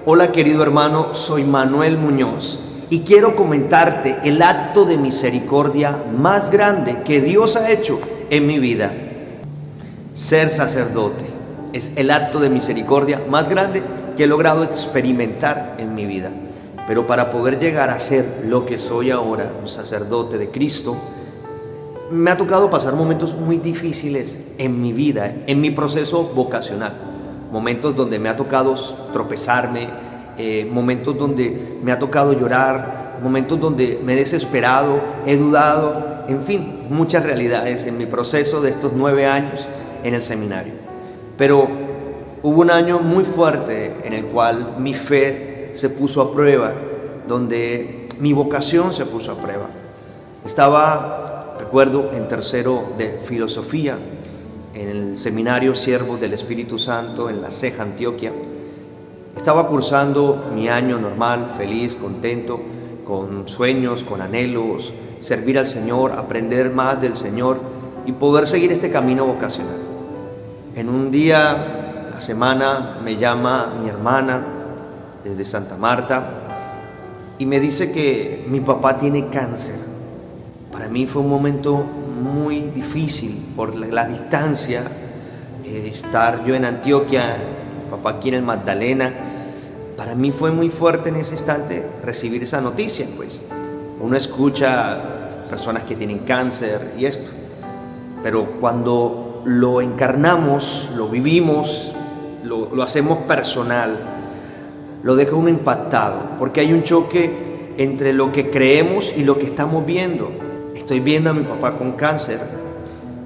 Hola querido hermano, soy Manuel Muñoz y quiero comentarte el acto de misericordia más grande que Dios ha hecho en mi vida. Ser sacerdote es el acto de misericordia más grande que he logrado experimentar en mi vida. Pero para poder llegar a ser lo que soy ahora, un sacerdote de Cristo, me ha tocado pasar momentos muy difíciles en mi vida, en mi proceso vocacional. Momentos donde me ha tocado tropezarme, momentos donde me ha tocado llorar, momentos donde me he desesperado, he dudado, en fin, muchas realidades en mi proceso de estos 9 años en el seminario. Pero hubo un año muy fuerte en el cual mi fe se puso a prueba, donde mi vocación se puso a prueba. Recuerdo, en tercero de filosofía, en el seminario Siervos del Espíritu Santo, en la Ceja, Antioquia. Estaba cursando mi año normal, feliz, contento, con sueños, con anhelos, servir al Señor, aprender más del Señor y poder seguir este camino vocacional. En un día, la semana, me llama mi hermana desde Santa Marta y me dice que mi papá tiene cáncer. Para mí fue un momento muy difícil por la distancia, estar yo en Antioquia, papá aquí en el Magdalena. Para mí fue muy fuerte en ese instante recibir esa noticia, pues uno escucha personas que tienen cáncer y esto, pero cuando lo encarnamos, lo vivimos, lo hacemos personal, lo deja uno impactado, porque hay un choque entre lo que creemos y lo que estamos viendo. Estoy viendo a mi papá con cáncer,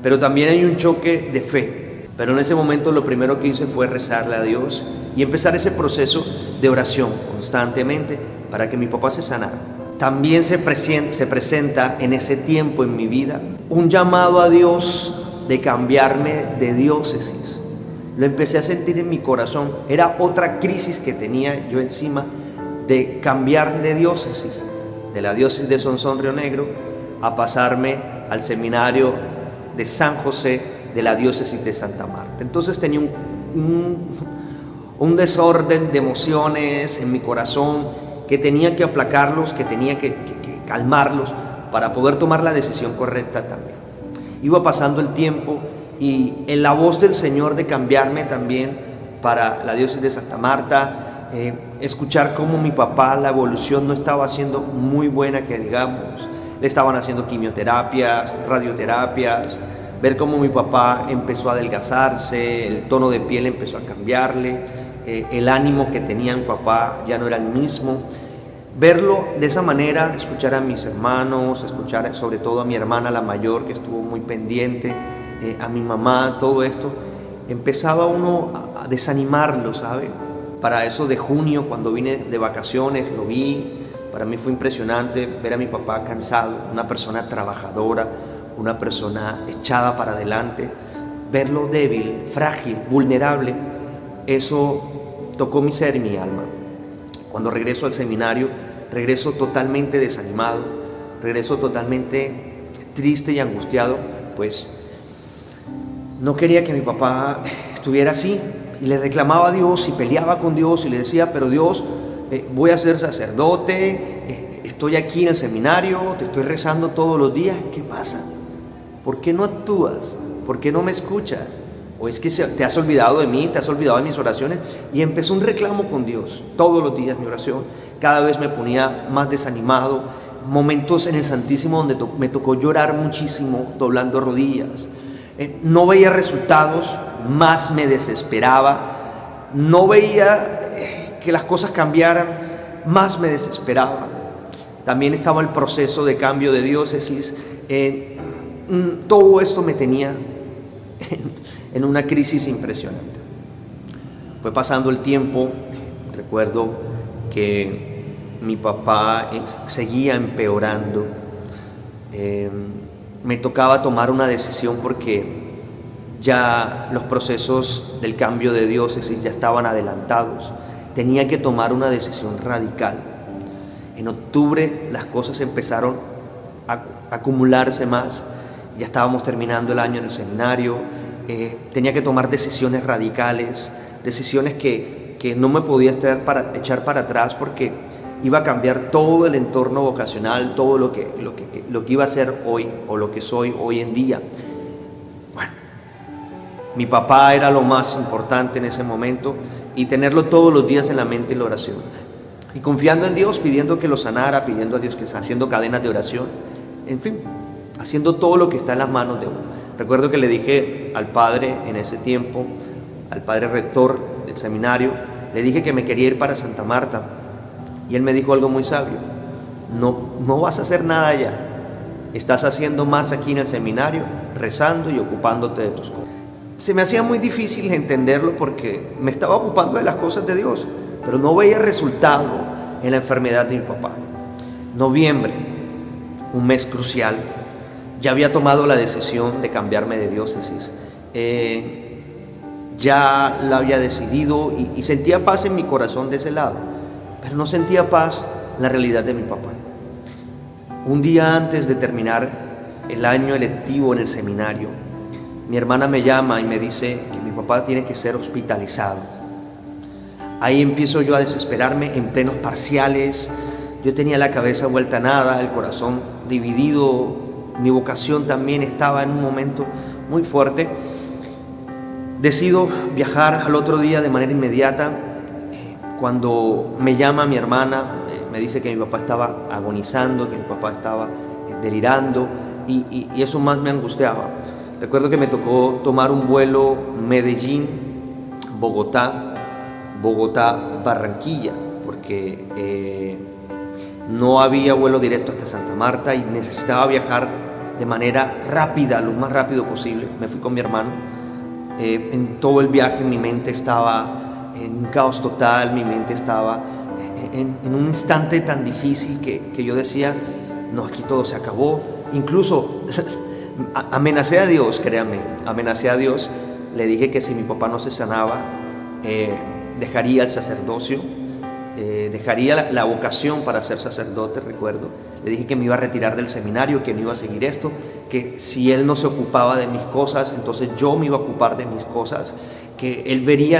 pero también hay un choque de fe. Pero en ese momento lo primero que hice fue rezarle a Dios y empezar ese proceso de oración constantemente para que mi papá se sanara. También se presenta en ese tiempo en mi vida un llamado a Dios de cambiarme de diócesis. Lo empecé a sentir en mi corazón. Era otra crisis que tenía yo encima, de cambiar de diócesis, de la diócesis de Sonsón, Río Negro, a pasarme al seminario de San José de la diócesis de Santa Marta. Entonces tenía un desorden de emociones en mi corazón que tenía que aplacarlos, que tenía que calmarlos para poder tomar la decisión correcta también. Iba pasando el tiempo y en la voz del Señor de cambiarme también para la diócesis de Santa Marta, escuchar cómo mi papá, la evolución no estaba siendo muy buena, que digamos. Le estaban haciendo quimioterapias, radioterapias, ver cómo mi papá empezó a adelgazarse, el tono de piel empezó a cambiarle, el ánimo que tenía mi papá ya no era el mismo. Verlo de esa manera, escuchar a mis hermanos, escuchar sobre todo a mi hermana la mayor, que estuvo muy pendiente, a mi mamá, todo esto, empezaba uno a desanimarlo, ¿sabe? Para eso de junio, cuando vine de vacaciones, lo vi. Para mí fue impresionante ver a mi papá cansado, una persona trabajadora, una persona echada para adelante, verlo débil, frágil, vulnerable. Eso tocó mi ser y mi alma. Cuando regreso al seminario, regreso totalmente desanimado, regreso totalmente triste y angustiado, pues no quería que mi papá estuviera así, y le reclamaba a Dios y peleaba con Dios y le decía: pero Dios, voy a ser sacerdote, estoy aquí en el seminario, te estoy rezando todos los días. ¿Qué pasa? ¿Por qué no actúas? ¿Por qué no me escuchas? ¿O es que te has olvidado de mí, te has olvidado de mis oraciones? Y empezó un reclamo con Dios, todos los días mi oración. Cada vez me ponía más desanimado, momentos en el Santísimo donde me tocó llorar muchísimo, doblando rodillas. No veía resultados, más me desesperaba. No veía que las cosas cambiaran, más me desesperaba. También estaba el proceso de cambio de diócesis. Todo esto me tenía en una crisis impresionante. Fue pasando el tiempo, recuerdo que mi papá seguía empeorando. Me tocaba tomar una decisión porque ya los procesos del cambio de diócesis ya estaban adelantados. Tenía que tomar una decisión radical. En octubre las cosas empezaron a acumularse más. Ya estábamos terminando el año en el seminario. Tenía que tomar decisiones radicales, decisiones que que no me podía echar para atrás porque iba a cambiar todo el entorno vocacional, todo lo que iba a ser hoy o lo que soy hoy en día. Bueno, mi papá era lo más importante en ese momento y tenerlo todos los días en la mente y la oración. Y confiando en Dios, pidiendo que lo sanara, pidiendo a Dios que haciendo cadenas de oración, en fin, haciendo todo lo que está en las manos de uno. Recuerdo que le dije al padre en ese tiempo, al padre rector del seminario, le dije que me quería ir para Santa Marta. Y él me dijo algo muy sabio: no vas a hacer nada allá, estás haciendo más aquí en el seminario, rezando y ocupándote de tus cosas. Se me hacía muy difícil entenderlo porque me estaba ocupando de las cosas de Dios, pero no veía resultado en la enfermedad de mi papá. Noviembre, un mes crucial, ya había tomado la decisión de cambiarme de diócesis. Ya la había decidido y sentía paz en mi corazón de ese lado, pero no sentía paz en la realidad de mi papá. Un día antes de terminar el año electivo en el seminario, mi hermana me llama y me dice que mi papá tiene que ser hospitalizado. Ahí empiezo yo a desesperarme en plenos parciales. Yo tenía la cabeza vuelta a nada, el corazón dividido, mi vocación también estaba en un momento muy fuerte. Decido viajar al otro día de manera inmediata. Cuando me llama mi hermana, me dice que mi papá estaba agonizando, que mi papá estaba delirando y eso más me angustiaba. Recuerdo que me tocó tomar un vuelo Medellín-Bogotá-Barranquilla, porque no había vuelo directo hasta Santa Marta y necesitaba viajar de manera rápida, lo más rápido posible. Me fui con mi hermano. En todo el viaje mi mente estaba en un caos total, mi mente estaba en un instante tan difícil que yo decía: no, aquí todo se acabó. Incluso amenacé a Dios, créanme, amenacé a Dios. Le dije que si mi papá no se sanaba, dejaría el sacerdocio, dejaría la vocación para ser sacerdote. Recuerdo, le dije que me iba a retirar del seminario, que no iba a seguir esto, que si él no se ocupaba de mis cosas, entonces yo me iba a ocupar de mis cosas, que él iba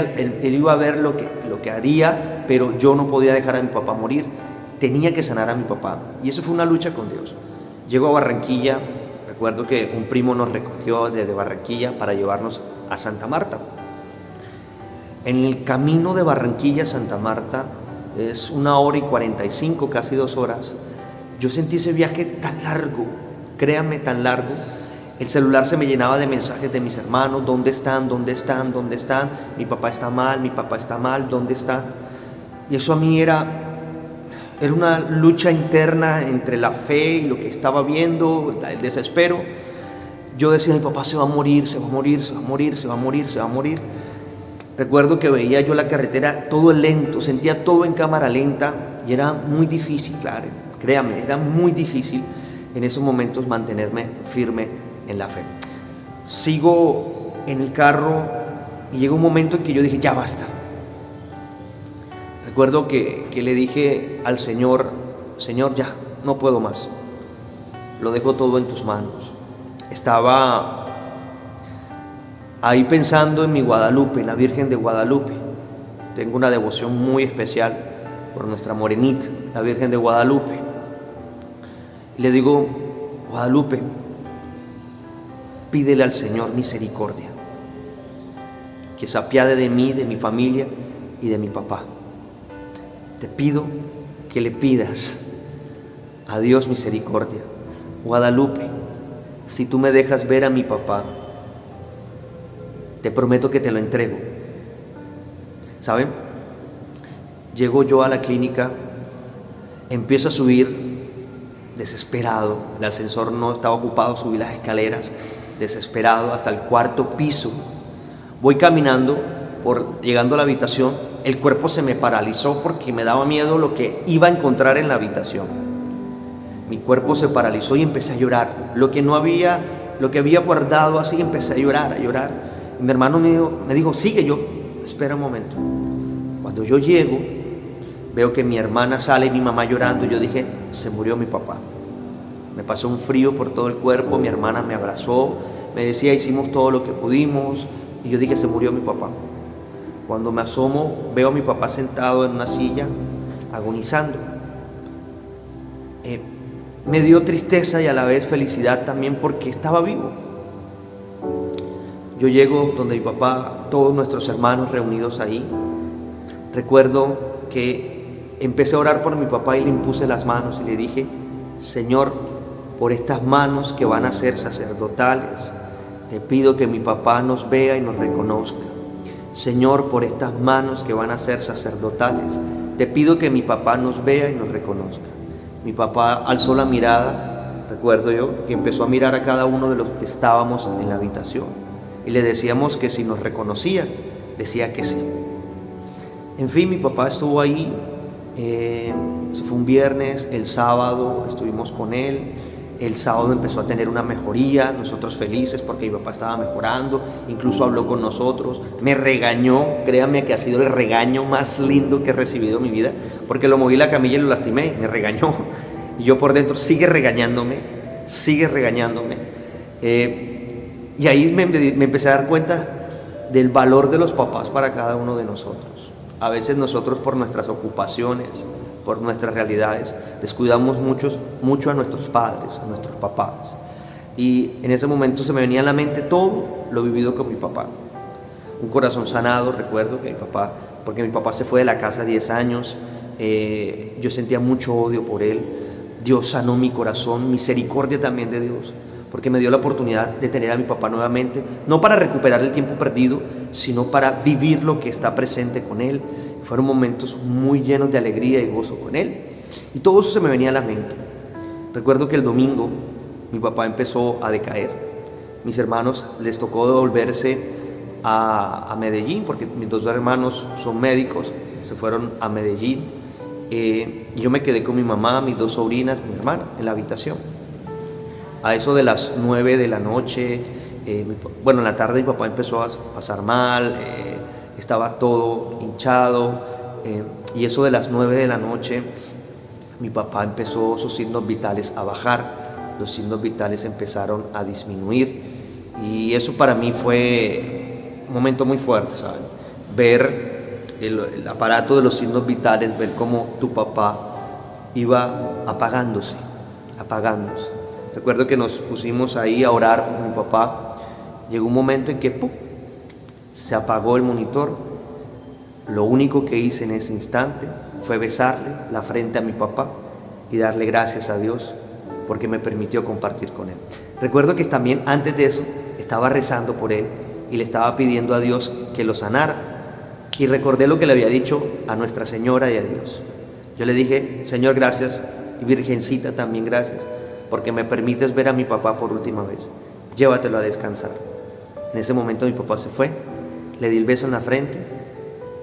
a ver lo que haría, pero yo no podía dejar a mi papá morir, tenía que sanar a mi papá. Y eso fue una lucha con Dios. Llego a Barranquilla. Recuerdo que un primo nos recogió desde Barranquilla para llevarnos a Santa Marta. En el camino de Barranquilla a Santa Marta, es 1 hora y 45, casi 2 horas, yo sentí ese viaje tan largo, créanme, tan largo. El celular se me llenaba de mensajes de mis hermanos: ¿dónde están? ¿Dónde están? ¿Dónde están? Mi papá está mal, ¿dónde está? Y eso a mí era una lucha interna entre la fe y lo que estaba viendo, el desespero. Yo decía: mi papá se va a morir, se va a morir, se va a morir, se va a morir, se va a morir. Recuerdo que veía yo la carretera todo lento, sentía todo en cámara lenta y era muy difícil, claro, créame, era muy difícil en esos momentos mantenerme firme en la fe. Sigo en el carro y llega un momento en que yo dije: ya basta. Recuerdo que le dije al Señor: Señor, ya, no puedo más, lo dejo todo en tus manos. Estaba ahí pensando en mi Guadalupe, en la Virgen de Guadalupe. Tengo una devoción muy especial por nuestra morenita, la Virgen de Guadalupe. Y le digo: Guadalupe, pídele al Señor misericordia, que se apiade de mí, de mi familia y de mi papá. Te pido que le pidas a Dios misericordia. Guadalupe, si tú me dejas ver a mi papá, te prometo que te lo entrego. ¿Saben? Llego yo a la clínica, empiezo a subir desesperado. El ascensor no estaba ocupado, subí las escaleras desesperado hasta el 4.º piso. Voy caminando, llegando a la habitación, el cuerpo se me paralizó porque me daba miedo lo que iba a encontrar en la habitación. Mi cuerpo se paralizó y empecé a llorar. Lo que había guardado así, empecé a llorar. Y mi hermano me dijo: sigue. Yo: espera un momento. Cuando yo llego, veo que mi hermana sale y mi mamá llorando. Yo dije: se murió mi papá. Me pasó un frío por todo el cuerpo. Mi hermana me abrazó, me decía: hicimos todo lo que pudimos. Y yo dije: se murió mi papá. Cuando me asomo, veo a mi papá sentado en una silla, agonizando. Me dio tristeza y a la vez felicidad también porque estaba vivo. Yo llego donde mi papá, todos nuestros hermanos reunidos ahí. Recuerdo que empecé a orar por mi papá y le impuse las manos y le dije: Señor, por estas manos que van a ser sacerdotales, te pido que mi papá nos vea y nos reconozca. Señor, por estas manos que van a ser sacerdotales, te pido que mi papá nos vea y nos reconozca. Mi papá alzó la mirada, recuerdo yo, que empezó a mirar a cada uno de los que estábamos en la habitación. Y le decíamos que si nos reconocía, decía que sí. En fin, mi papá estuvo ahí, eso fue un viernes, el sábado estuvimos con él. El sábado empezó a tener una mejoría, nosotros felices porque mi papá estaba mejorando, incluso habló con nosotros, me regañó, créanme que ha sido el regaño más lindo que he recibido en mi vida, porque lo moví la camilla y lo lastimé, me regañó, y yo por dentro sigue regañándome, y ahí me empecé a dar cuenta del valor de los papás para cada uno de nosotros. A veces nosotros por nuestras ocupaciones, por nuestras realidades, descuidamos mucho a nuestros padres, a nuestros papás. Y en ese momento se me venía a la mente todo lo vivido con mi papá. Un corazón sanado, recuerdo que porque mi papá se fue de la casa a 10 años, yo sentía mucho odio por él. Dios sanó mi corazón, misericordia también de Dios, porque me dio la oportunidad de tener a mi papá nuevamente, no para recuperar el tiempo perdido, sino para vivir lo que está presente con él. Fueron momentos muy llenos de alegría y gozo con él. Y todo eso se me venía a la mente. Recuerdo que el domingo mi papá empezó a decaer. Mis hermanos les tocó devolverse a Medellín, porque mis dos hermanos son médicos, se fueron a Medellín. Y yo me quedé con mi mamá, mis dos sobrinas, mi hermana, en la habitación. A eso de las 9 de la noche, en la tarde mi papá empezó a pasar mal, estaba todo hinchado, y eso de las 9 de la noche mi papá empezó sus signos vitales a bajar, los signos vitales empezaron a disminuir, y eso para mí fue un momento muy fuerte, ¿saben? Ver el aparato de los signos vitales, ver cómo tu papá iba apagándose. Recuerdo que nos pusimos ahí a orar por mi papá. Llegó un momento en que ¡pum!, se apagó el monitor. Lo único que hice en ese instante fue besarle la frente a mi papá y darle gracias a Dios porque me permitió compartir con él. Recuerdo que también antes de eso estaba rezando por él y le estaba pidiendo a Dios que lo sanara, y recordé lo que le había dicho a Nuestra Señora y a Dios. Yo le dije: Señor, gracias, y Virgencita también gracias, porque me permites ver a mi papá por última vez. Llévatelo a descansar. En ese momento mi papá se fue, le di el beso en la frente,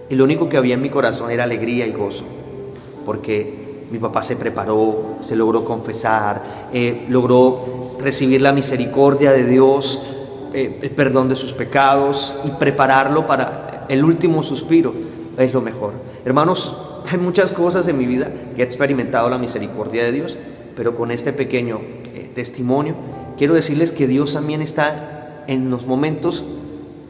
y lo único que había en mi corazón era alegría y gozo, porque mi papá se preparó, se logró confesar, logró recibir la misericordia de Dios, el perdón de sus pecados, y prepararlo para el último suspiro. Es lo mejor. Hermanos, hay muchas cosas en mi vida que he experimentado la misericordia de Dios, pero con este pequeño testimonio quiero decirles que Dios también está en los momentos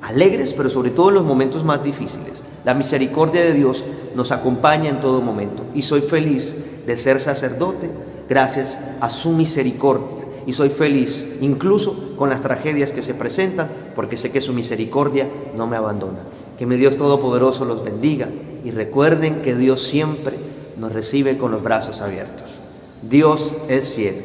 alegres, pero sobre todo en los momentos más difíciles. La misericordia de Dios nos acompaña en todo momento, y soy feliz de ser sacerdote gracias a su misericordia, y soy feliz incluso con las tragedias que se presentan, porque sé que su misericordia no me abandona. Que mi Dios Todopoderoso los bendiga, y recuerden que Dios siempre nos recibe con los brazos abiertos. Dios es fiel.